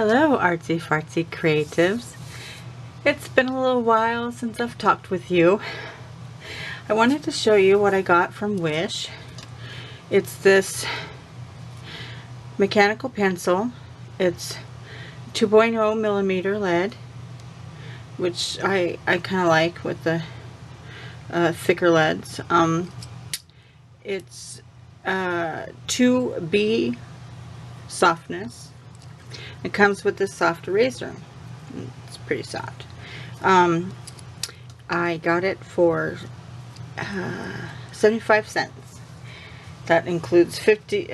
Hello, artsy fartsy creatives. It's been a little while since I've talked with you. I wanted to show you what I got from Wish. It's this mechanical pencil. It's 2.0 millimeter lead, which I kind of like with the thicker leads. It's 2B softness. It comes with this soft eraser. It's pretty soft. I got it for 75 cents. That includes 50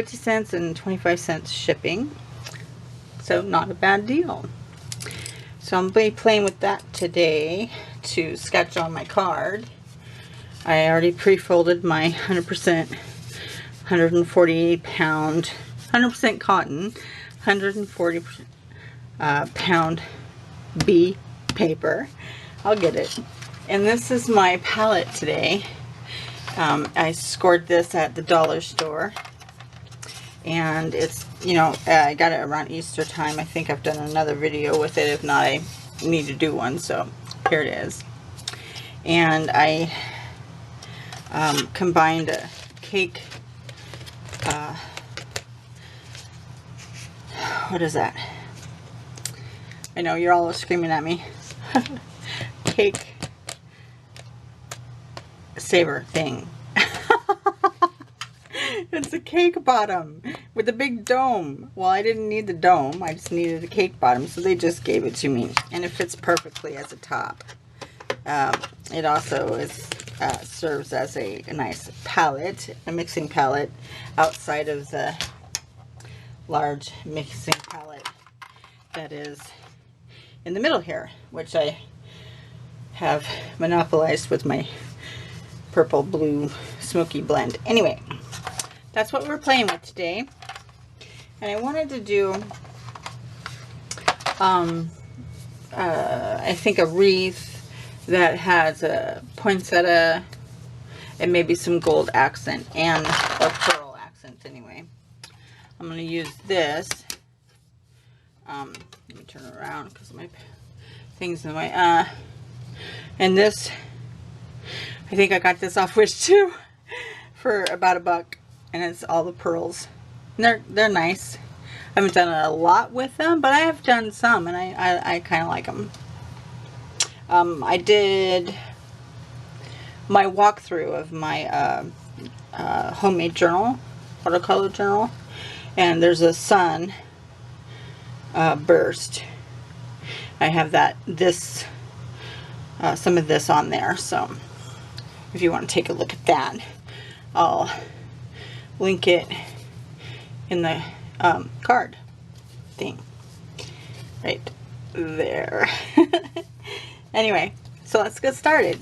cents and 25 cents shipping. So not a bad deal. So I'm going to be playing with that today to sketch on my card. I already pre-folded my 100% 148 pound 100% cotton 140 pound B paper. I'll get it. And this is my palette today. I scored this at the dollar store, and it's, you know, I got it around Easter time. I think I've done another video with it. If not, I need to do one, so here it is. And I combined a cake, what is that? I know you're all screaming at me. Cake saver thing. It's a cake bottom with a big dome. Well, I didn't need the dome. I just needed a cake bottom, so they just gave it to me. And it fits perfectly as a top. It also is serves as a nice palette, a mixing palette, outside of the large mixing palette that is in the middle here, which I have monopolized with my purple blue smoky blend. Anyway, that's what we're playing with today. And I wanted to do I think a wreath that has a poinsettia and maybe some gold accent and or pearl accent. Anyway, I'm going to use this. Let me turn it around because my thing's in the way. And this, I think I got this off Wish too for about $1, and it's all the pearls. And they're nice. I haven't done a lot with them, but I have done some, and I kind of like them. I did my walkthrough of my homemade journal, watercolor journal, and there's a sun burst. I have some of this on there, so if you want to take a look at that, I'll link it in the card thing right there. Anyway, so let's get started.